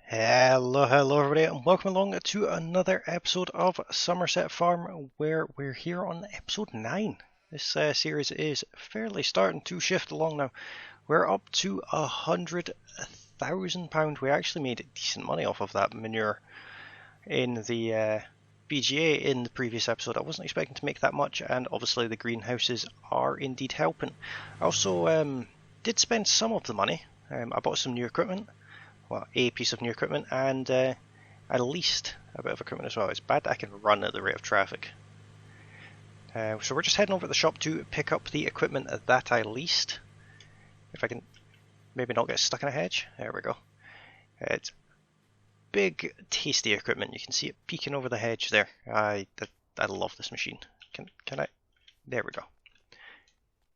Hello everybody, and welcome along to another episode of Somerset Farm, where we're here on episode 9. This series is fairly starting to shift along now. We're up to £100,000. We actually made decent money off of that manure in the BGA in the previous episode. I wasn't expecting to make that much, and obviously the greenhouses are indeed helping. I also did spend some of the money. I bought some new equipment. Well, a piece of new equipment, and I leased a bit of equipment as well. It's bad that I can run at the rate of traffic. So we're just heading over to the shop to pick up the equipment that I leased. If I can maybe not get stuck in a hedge. There we go. It's big, tasty equipment. You can see it peeking over the hedge there. I love this machine. Can I? There we go.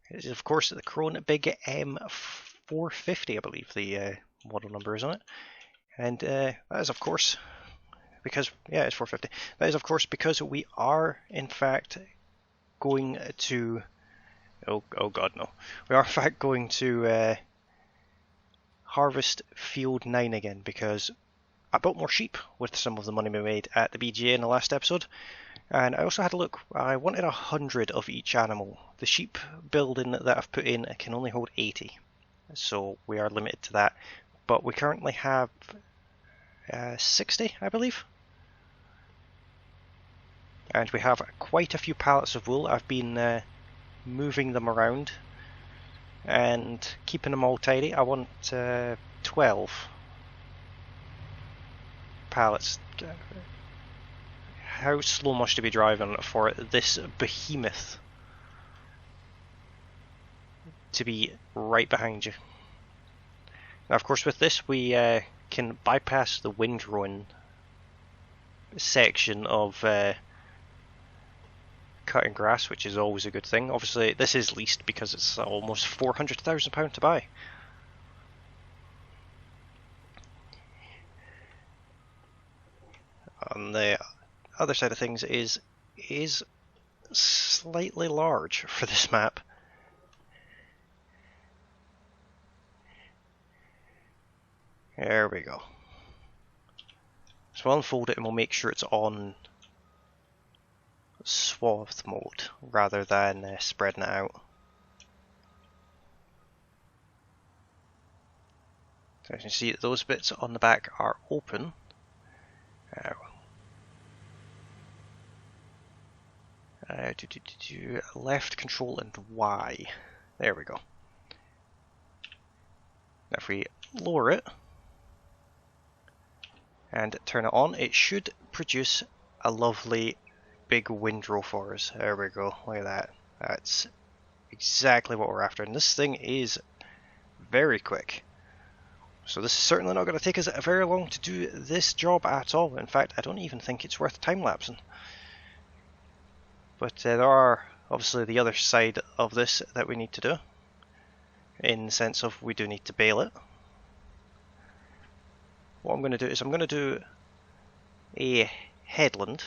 It is, of course, the Krone Big M450, I believe the model number is on it, and that is of course because it's 450. That is of course because we are in fact going to oh god no, we are in fact going to harvest field 9 again, because I bought more sheep with some of the money we made at the BGA in the last episode, and I also had a look. I wanted 100 of each animal. The sheep building that I've put in can only hold 80, so we are limited to that. But we currently have 60, I believe. And we have quite a few pallets of wool. I've been moving them around and keeping them all tidy. I want 12 pallets. How slow must you be driving for this behemoth to be right behind you? Now, of course, with this we can bypass the windrowing section of cutting grass, which is always a good thing. Obviously, this is leased because it's almost £400,000 to buy. On the other side of things is slightly large for this map. There we go. So we'll unfold it and we'll make sure it's on swath mode rather than spreading it out. So you can see that those bits on the back are open. Left control and Y. There we go. Now if we lower it and turn it on, it should produce a lovely big windrow for us. There we go, look at that. That's exactly what we're after, and this thing is very quick. So this is certainly not going to take us very long to do this job at all. In fact, I don't even think it's worth time-lapsing. But there are obviously the other side of this that we need to do, in the sense of we do need to bale it. What I'm going to do is I'm going to do a headland,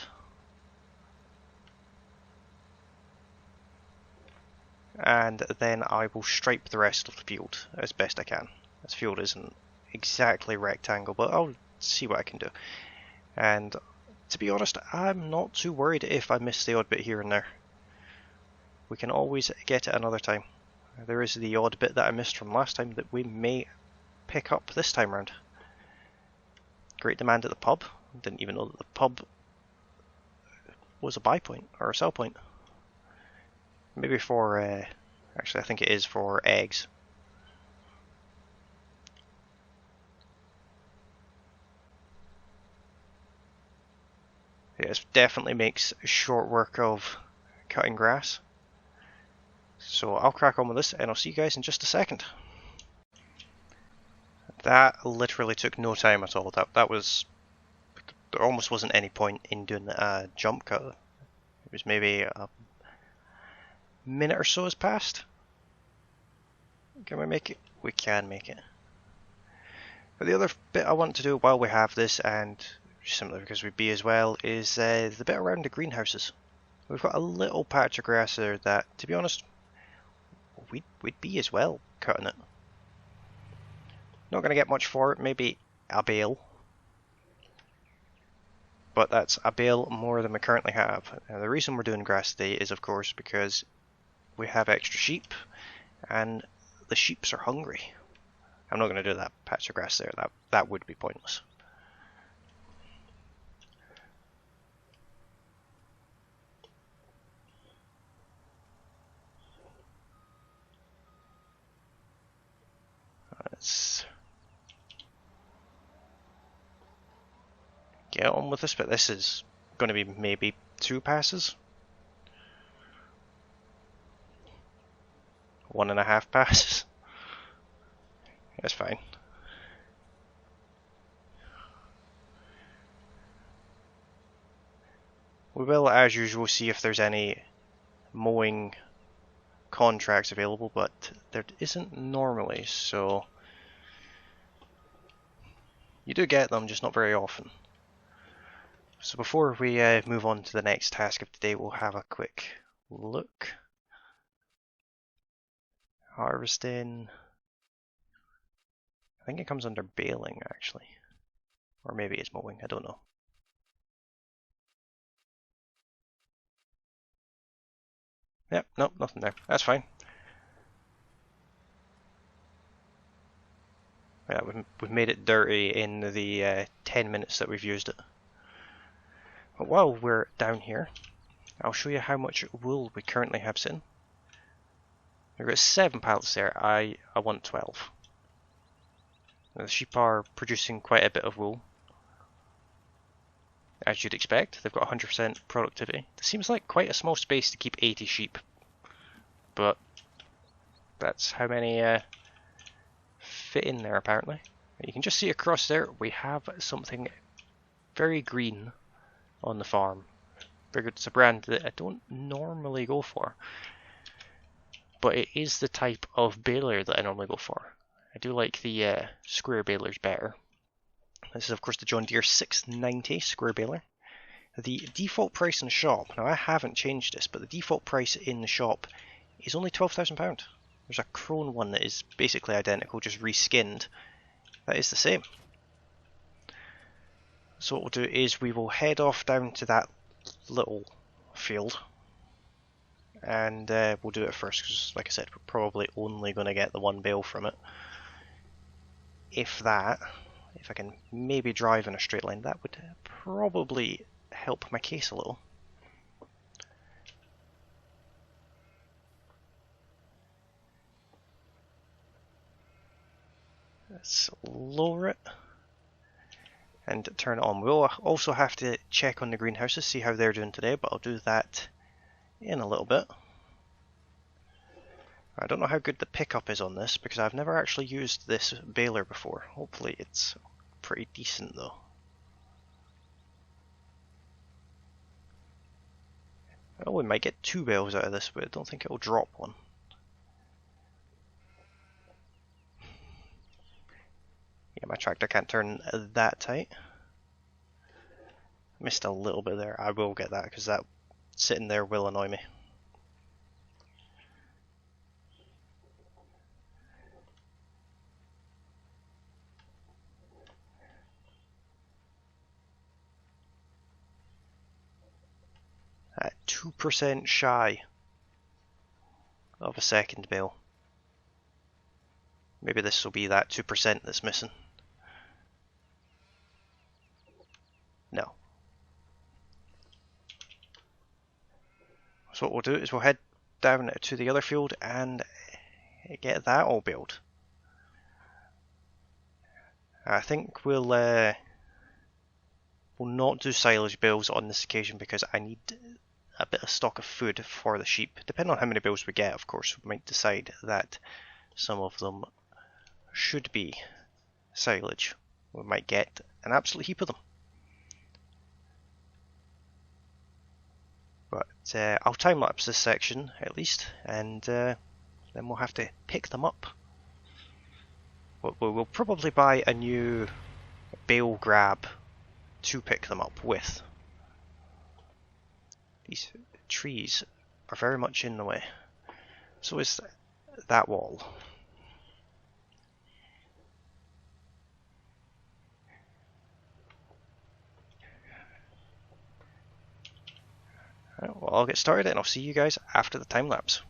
and then I will stripe the rest of the field as best I can. This field isn't exactly rectangle, but I'll see what I can do. And to be honest, I'm not too worried if I miss the odd bit here and there. We can always get it another time. There is the odd bit that I missed from last time that we may pick up this time round. Great demand at the pub. Didn't even know that the pub was a buy point or a sell point. Maybe for, actually I think it is for eggs. Yeah, it definitely makes short work of cutting grass. So I'll crack on with this and I'll see you guys in just a second. That literally took no time at all. That was, there almost wasn't any point in doing a jump cut. It was maybe a minute or so has passed. Can we make it? We can make it. But the other bit I want to do while we have this, and similar because we'd be as well, is the bit around the greenhouses. We've got a little patch of grass there that, to be honest, we'd be as well cutting it. Not going to get much for it, maybe a bale, but that's a bale more than we currently have. Now, the reason we're doing grass today is of course because we have extra sheep and the sheeps are hungry. I'm not going to do that patch of grass there, that would be pointless. Let's get on with this, but this is going to be maybe 2 passes. 1.5 passes. That's fine. We will, as usual, see if there's any mowing contracts available, but there isn't normally, so you do get them, just not very often. So before we move on to the next task of today, we'll have a quick look. Harvesting. I think it comes under baling, actually. Or maybe it's mowing, I don't know. Yep, nope, nothing there. That's fine. Yeah, we've made it dirty in the 10 minutes that we've used it. But while we're down here, I'll show you how much wool we currently have sitting. We've got 7 pallets there, I want 12. The sheep are producing quite a bit of wool. As you'd expect, they've got 100% productivity. It seems like quite a small space to keep 80 sheep, but that's how many fit in there apparently. You can just see across there we have something very green on the farm. It's a brand that I don't normally go for, but it is the type of baler that I normally go for. I do like the square balers better. This is of course the John Deere 690 square baler. The default price in the shop, now I haven't changed this, but the default price in the shop is only £12,000. There's a Krone one that is basically identical, just reskinned. That is the same. So what we'll do is we will head off down to that little field, and we'll do it first, because like I said, we're probably only going to get the 1 bale from it. If I can maybe drive in a straight line, that would probably help my case a little. Let's lower it and turn it on. We'll also have to check on the greenhouses, see how they're doing today, but I'll do that in a little bit. I don't know how good the pickup is on this, because I've never actually used this baler before. Hopefully it's pretty decent though. Oh, we might get 2 bales out of this, but I don't think it'll drop one. Yeah, my tractor can't turn that tight. Missed a little bit there. I will get that, because that sitting there will annoy me. At 2% shy of a second bale. Maybe this will be that 2% that's missing. No. So what we'll do is we'll head down to the other field and get that all baled. I think we'll not do silage bales on this occasion, because I need a bit of stock of food for the sheep. Depending on how many bales we get, of course, we might decide that some of them should be silage. We might get an absolute heap of them. But I'll time lapse this section at least, and then we'll have to pick them up. We'll probably buy a new bale grab to pick them up with. These trees are very much in the way. So is that wall. Right, well, I'll get started and I'll see you guys after the time lapse.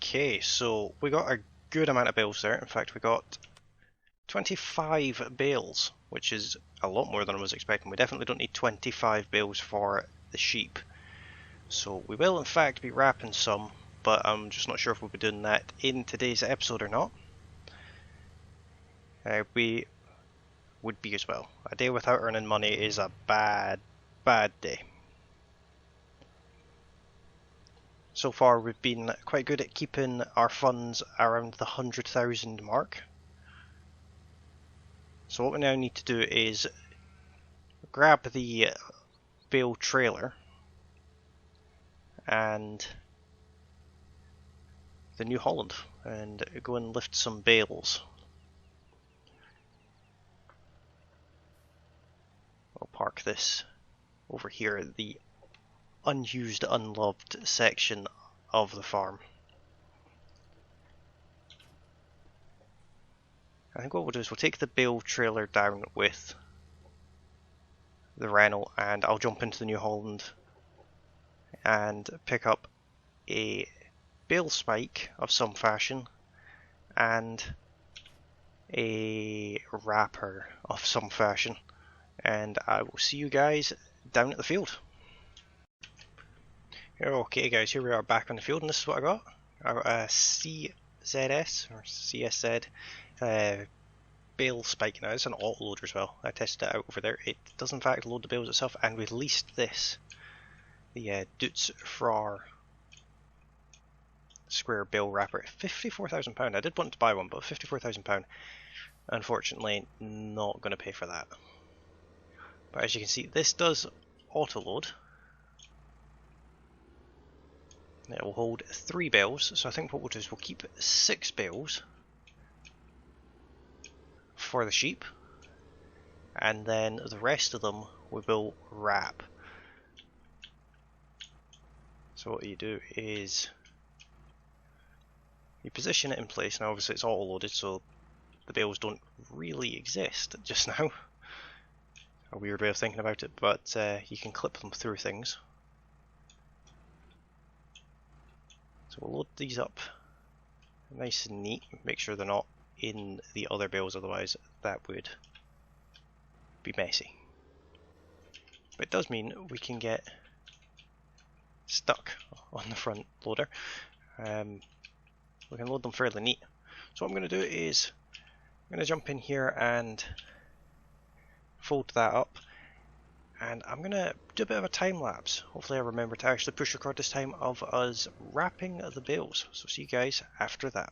Okay, so we got a good amount of bales there. In fact, we got 25 bales, which is a lot more than I was expecting. We definitely don't need 25 bales for the sheep. So we will in fact be wrapping some, but I'm just not sure if we'll be doing that in today's episode or not. We would be as well. A day without earning money is a bad day. So far we've been quite good at keeping our funds around the 100,000 mark. So what we now need to do is grab the bale trailer and the New Holland and go and lift some bales. I'll park this over here at the unused, unloved section of the farm. I think what we'll do is we'll take the bale trailer down with the Renault and I'll jump into the New Holland and pick up a bale spike of some fashion and a wrapper of some fashion, and I will see you guys down at the field. Okay guys, here we are back on the field and this is what I got. I got a CZS or CSZ bale spike. Now it's an auto loader as well. I tested it out over there. It does in fact load the bales itself, and we leased this, the Dutz Frar square bale wrapper, £54,000. I did want to buy one, but £54,000. Unfortunately, not going to pay for that. But as you can see, this does auto load. It will hold 3 bales, so I think what we'll do is we'll keep 6 bales. for the sheep, and then the rest of them we will wrap. So what you do is you position it in place. Now obviously it's auto loaded, so the bales don't really exist just now. A weird way of thinking about it, but you can clip them through things. So we'll load these up nice and neat, make sure they're not in the other bales, otherwise that would be messy. But it does mean we can get stuck on the front loader. We can load them fairly neat. So what I'm going to do is I'm going to jump in here and fold that up, and I'm going to do a bit of a time lapse. Hopefully I remember to actually push record this time of us wrapping the bales. So see you guys after that.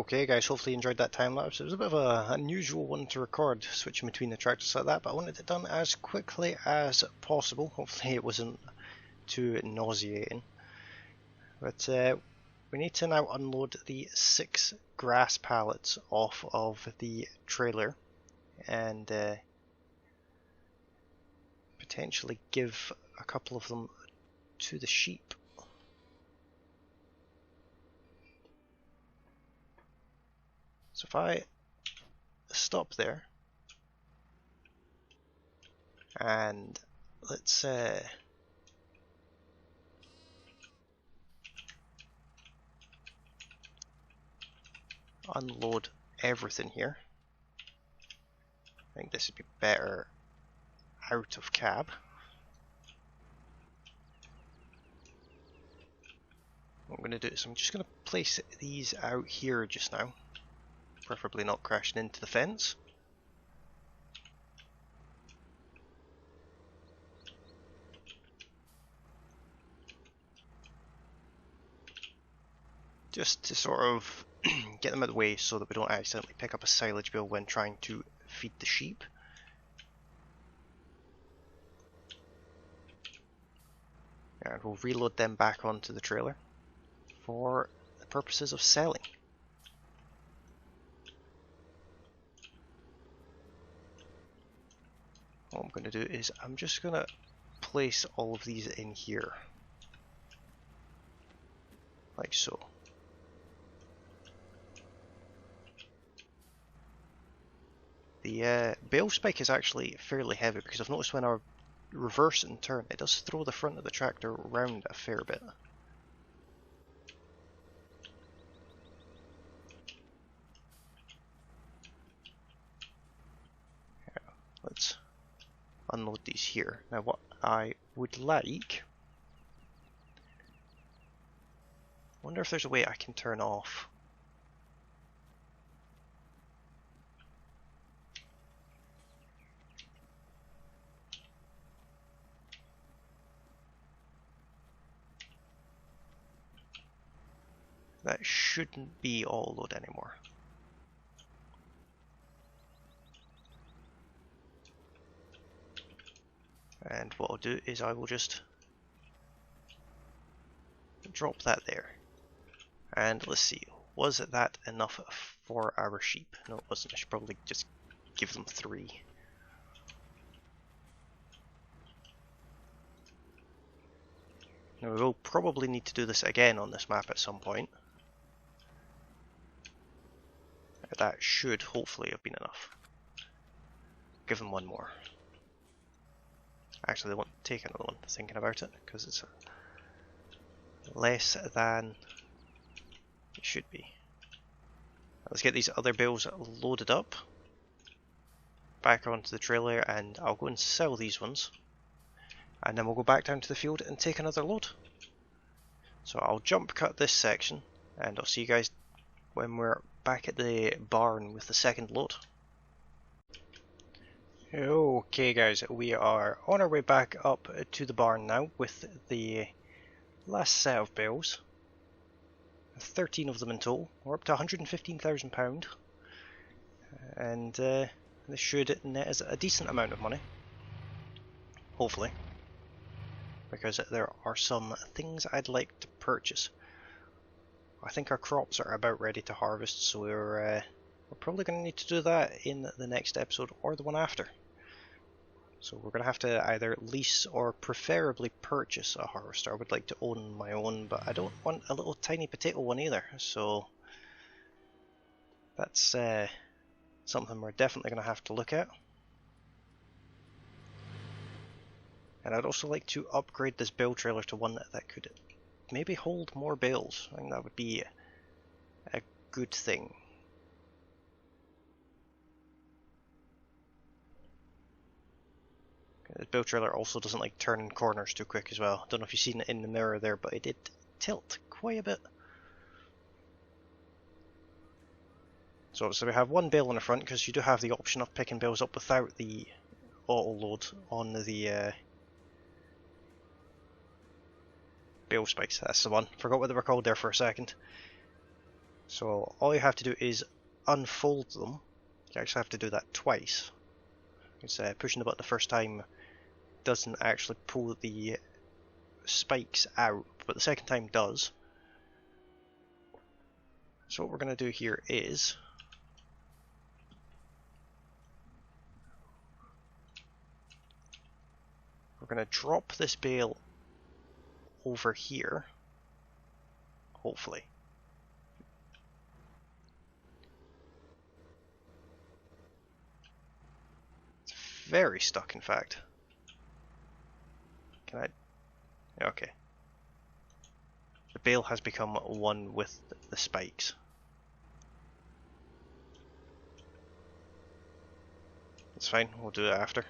Okay guys, hopefully you enjoyed that time lapse. It was a bit of an unusual one to record, switching between the tractors like that, but I wanted it done as quickly as possible. Hopefully it wasn't too nauseating. But we need to now unload the 6 grass pallets off of the trailer and potentially give a couple of them to the sheep. So if I stop there and let's unload everything here. I think this would be better out of cab. What I'm going to do is I'm just going to place these out here just now, preferably not crashing into the fence. Just to sort of get them out of the way so that we don't accidentally pick up a silage bill when trying to feed the sheep. And we'll reload them back onto the trailer for the purposes of selling. What I'm going to do is I'm just going to place all of these in here, like so. The bale spike is actually fairly heavy because I've noticed when I reverse and turn, it does throw the front of the tractor around a fair bit. Yeah, let's unload these here. Now what I would like, wonder if there's a way I can turn off. That shouldn't be all load anymore. And what I'll do is I will just drop that there. And let's see, was that enough for our sheep? No, it wasn't. I should probably just give them 3. Now we will probably need to do this again on this map at some point. That should hopefully have been enough. Give them 1 more. Actually, they won't take another one, thinking about it, because it's less than it should be. Let's get these other bales loaded up, back onto the trailer, and I'll go and sell these ones. And then we'll go back down to the field and take another load. So I'll jump cut this section, and I'll see you guys when we're back at the barn with the second load. Okay guys, we are on our way back up to the barn now with the last set of bales. 13 of them in total. We're up to £115,000, and this should net us a decent amount of money, hopefully, because there are some things I'd like to purchase. I think our crops are about ready to harvest, so we're probably going to need to do that in the next episode or the one after. So we're going to have to either lease or preferably purchase a harvester. I would like to own my own, but I don't want a little tiny potato one either, so that's something we're definitely going to have to look at. And I'd also like to upgrade this bale trailer to one that could maybe hold more bales. I think that would be a good thing. The bale trailer also doesn't like turning corners too quick as well. Don't know if you've seen it in the mirror there, but it did tilt quite a bit. So we have 1 bale in the front, because you do have the option of picking bales up without the auto load on the bale spikes. That's the one. Forgot what they were called there for a second. So all you have to do is unfold them. You actually have to do that twice. It's pushing the button the first time doesn't actually pull the spikes out, but the second time does. So what we're going to do here is we're going to drop this bale over here. Hopefully. It's very stuck, in fact. Can I? Okay. The bale has become one with the spikes. It's fine, we'll do it after.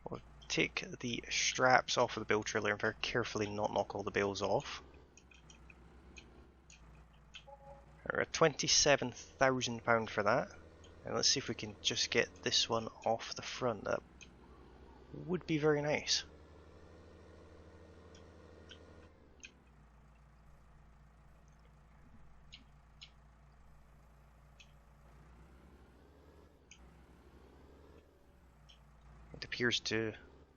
We'll take the straps off of the bale trailer and very carefully not knock all the bales off. We're at £27,000 for that. And let's see if we can just get this one off the front. That would be very nice. It appears to...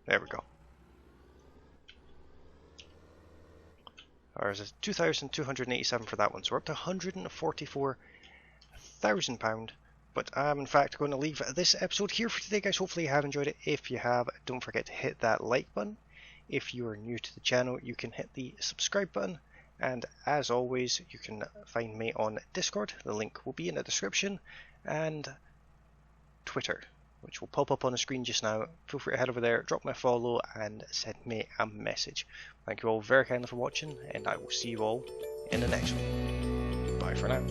There we go. Ours is £2,287 for that one, so we're up to £144,000. But I'm in fact going to leave this episode here for today, guys. Hopefully you have enjoyed it. If you have, don't forget to hit that like button. If you are new to the channel, you can hit the subscribe button. And as always, you can find me on Discord. The link will be in the description. And Twitter, which will pop up on the screen just now. Feel free to head over there, drop me a follow, and send me a message. Thank you all very kindly for watching, and I will see you all in the next one. Bye for now.